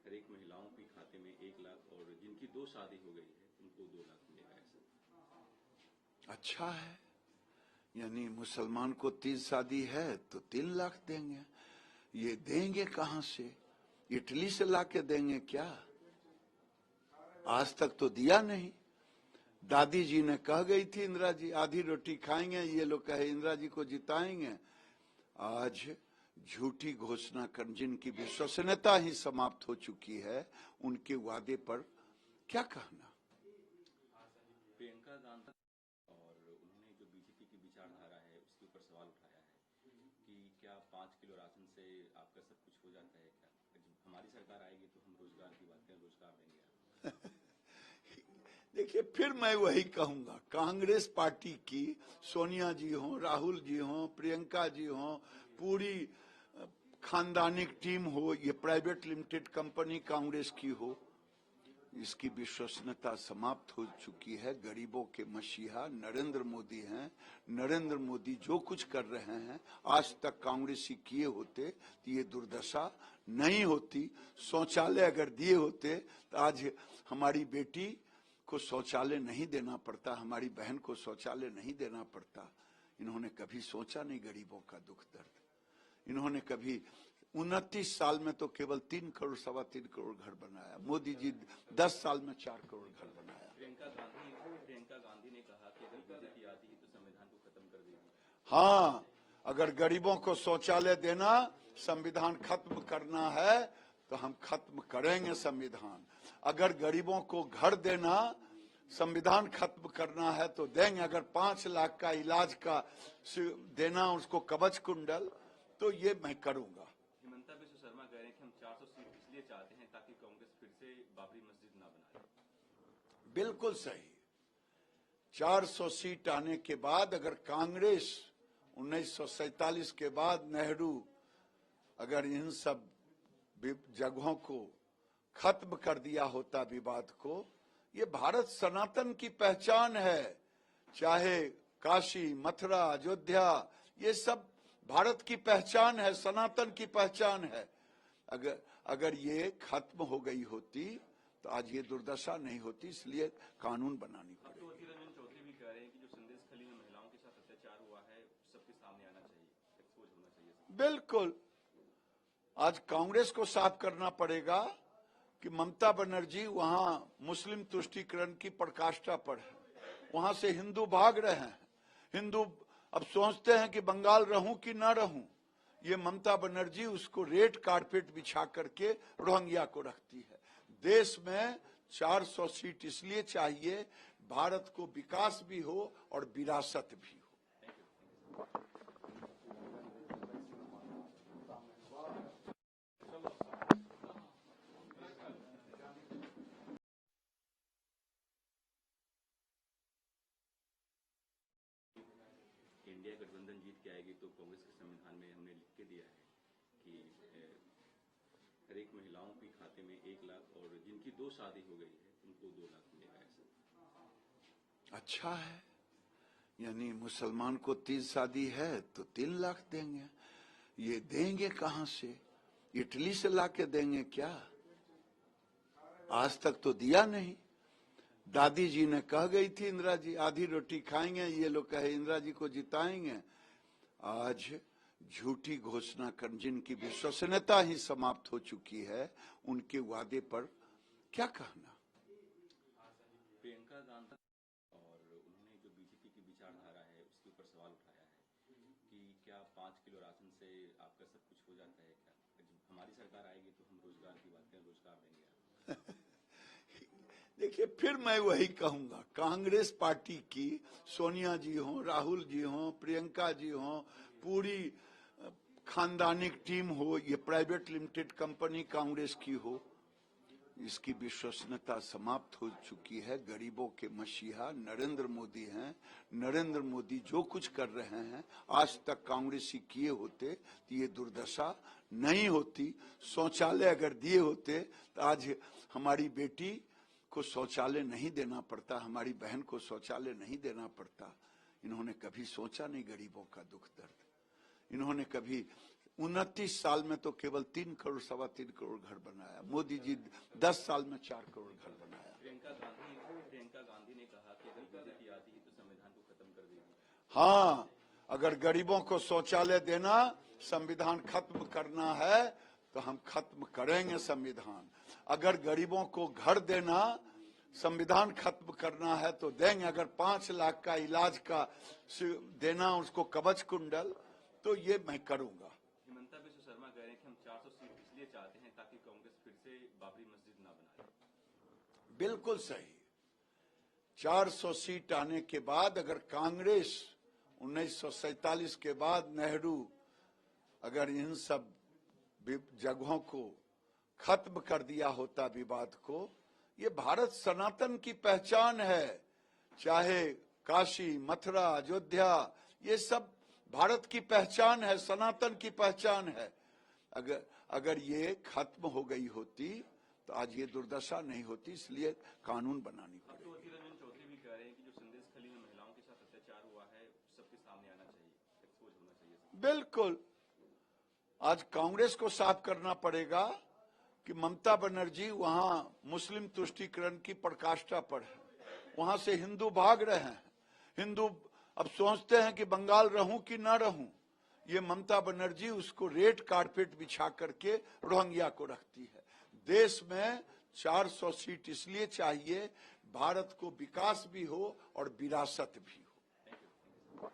हर एक महिलाओं के खाते में 1 लाख और जिनकी 2 शादी हो गई है उनको 2 लाख मिलेगा। ऐसा अच्छा है, यानी मुसलमान को 3 शादी है तो 3 लाख देंगे। ये देंगे कहां से? इटली से लाके देंगे क्या? आज तक तो दिया नहीं। दादी जी ने कह गई थी इंदिरा जी आधी रोटी खाएंगे, ये लोग कहे इंदिरा जी को जिताएंगे। आज झूठी घोषणा कर जिनकी विश्वसनीयता ही समाप्त हो चुकी है, उनके वादे पर क्या कहना। प्रियंका गांधी और उन्होंने जो बीजेपी की विचारधारा है उसके ऊपर सवाल उठाया है कि क्या 5 किलो राशन से आपका सब कुछ हो जाता है क्या? जब हमारी सरकार आएगी तो हम रोजगार की बात करें, रोजगार देंगे। देखिए, फिर मैं वही कहूंगा, कांग्रेस पार्टी की सोनिया जी हो, राहुल जी हो, प्रियंका जी हो, पूरी खानदानिक टीम हो, ये प्राइवेट लिमिटेड कंपनी कांग्रेस की हो, इसकी विश्वसनीयता समाप्त हो चुकी है। गरीबों के मसीहा नरेंद्र मोदी हैं। नरेंद्र मोदी जो कुछ कर रहे हैं, आज तक कांग्रेसी किए होते तो ये दुर्दशा नहीं होती। शौचालय अगर दिए होते तो आज हमारी बेटी को शौचालय नहीं देना पड़ता, हमारी बहन को शौचालय नहीं देना पड़ता। इन्होंने कभी सोचा नहीं गरीबों का दुख दर्द। इन्होंने कभी 29 साल में तो केवल 3 करोड़ 3.25 करोड़ घर बनाया। मोदी जी 10 साल में 4 करोड़ घर बनाया। प्रियंका गांधी ने कहा कि अगर बीजेपी आती है तो संविधान को खत्म कर देगी। हाँ, अगर गरीबों को शौचालय देना, संविधान खत्म करना है तो हम खत्म करेंगे संविधान। अगर गरीबों को घर देना, संविधान खत्म करना है तो देंगे। अगर 5 लाख का इलाज का देना, उसको कवच कुंडल, तो ये मैं करूंगा। हिमंता बिस्वा शर्मा कह रहे हैं कि हम 400 सीट इसलिए चाहते हैं ताकि कांग्रेस फिर से बाबरी मस्जिद ना बनाए। बिल्कुल सही। 400 सीट आने के बाद अगर कांग्रेस 1947 के बाद नेहरू अगर इन सब जगहों को खत्म कर दिया होता, विवाद को, ये भारत सनातन की पहचान है। चाहे काशी, मथुरा, अयोध्या, ये सब भारत की पहचान है, सनातन की पहचान है। अगर ये खत्म हो गई होती तो आज ये दुर्दशा नहीं होती। इसलिए कानून बनानी पड़ेगी। रंजन चौधरी भी कह रहे हैं कि जो संदेश खली में महिलाओं के साथ अत्याचार हुआ है सबके सामने आना चाहिए, एक्सपोज होना चाहिए। बिल्कुल, आज कांग्रेस को साफ करना पड़ेगा कि ममता बनर्जी वहां मुस्लिम तुष्टीकरण की प्रकाष्ठा पर है, वहां से हिंदू भाग रहे हैं। हिंदू अब सोचते हैं कि बंगाल रहूं कि ना रहूं। ये ममता बनर्जी उसको रेड कारपेट बिछा करके रोहिंग्या को रखती है। देश में 400 सीट इसलिए चाहिए, भारत को विकास भी हो और विरासत भी हो। इंडिया गठबंधन जीत के आएगी तो कांग्रेस के संविधान में हमने लिख के दिया है कि हर एक महिलाओं के खाते में 1 लाख और जिनकी 2 शादी हो गई है उनको 2 लाख मिलेगा। ऐसा अच्छा है, यानी मुसलमान को 3 शादी है तो 3 लाख देंगे। ये देंगे कहां से? इटली से लाके देंगे क्या? आज तक तो दिया नहीं। दादी जी ने कह गई थी इंदिरा जी आधी रोटी खाएंगे, ये लोग कहे इंदिरा जी को जिताएंगे। आज झूठी घोषणा कर जिनकी विश्वसनीयता ही समाप्त हो चुकी है, उनके वादे पर क्या कहना। प्रियंका गांधी और उन्होंने जो बीजेपी की विचारधारा है उसके ऊपर सवाल उठाया है कि क्या 5 किलो राशन से आपका सब कुछ हो जाता है क्या? जब हमारी सरकार आएगी तो हम रोजगार की बात करें, रोजगार देंगे। देखिए, फिर मैं वही कहूंगा, कांग्रेस पार्टी की सोनिया जी हो, राहुल जी हो, प्रियंका जी हो, पूरी खानदानिक टीम हो, ये प्राइवेट लिमिटेड कंपनी कांग्रेस की हो, इसकी विश्वसनीयता समाप्त हो चुकी है। गरीबों के मसीहा नरेंद्र मोदी हैं। नरेंद्र मोदी जो कुछ कर रहे हैं, आज तक कांग्रेसी किए होते तो ये दुर्दशा नहीं होती। शौचालय अगर दिए होते तो आज हमारी बेटी को शौचालय नहीं देना पड़ता, हमारी बहन को शौचालय नहीं देना पड़ता। इन्होंने कभी सोचा नहीं गरीबों का दुख दर्द। इन्होंने कभी 29 साल में तो केवल 3 करोड़ 3.25 करोड़ घर बनाया। मोदी जी 10 साल में 4 करोड़ घर बनाया। प्रियंका गांधी ने कहा कि अगर बीजेपी आती है तो संविधान को खत्म कर देगी। हाँ, अगर गरीबों को शौचालय देना, संविधान खत्म करना है तो हम खत्म करेंगे संविधान। अगर गरीबों को घर देना, संविधान खत्म करना है तो देंगे। अगर 5 लाख का इलाज का देना, उसको कवच कुंडल, तो ये मैं करूंगा। हिमंता बिश्व शर्मा कह रहे हैं कि हम 400 सीट इसलिए चाहते हैं ताकि कांग्रेस फिर से बाबरी मस्जिद ना बनाए। बिल्कुल सही। 400 सीट आने के बाद अगर कांग्रेस 1947 के बाद नेहरू अगर इन सब जगहों को खत्म कर दिया होता, विवाद को, ये भारत सनातन की पहचान है। चाहे काशी, मथुरा, अयोध्या, ये सब भारत की पहचान है, सनातन की पहचान है। अगर ये खत्म हो गई होती तो आज ये दुर्दशा नहीं होती। इसलिए कानून बनानी पड़ेगी। तो अधीर रंजन चौधरी भी कह रहे हैं कि जो संदेश खली में महिलाओं के साथ अत्याचार हुआ है सबके सामने आना चाहिए, एक्सपोज होना चाहिए। बिल्कुल, आज कांग्रेस को साफ करना पड़ेगा कि ममता बनर्जी वहां मुस्लिम तुष्टीकरण की प्रकाष्ठा पर है, वहां से हिंदू भाग रहे हैं। हिंदू अब सोचते हैं कि बंगाल रहूं कि ना रहूं। ये ममता बनर्जी उसको रेड कारपेट बिछा करके रोहिंग्या को रखती है। देश में 400 सीट इसलिए चाहिए, भारत को विकास भी हो और विरासत भी हो।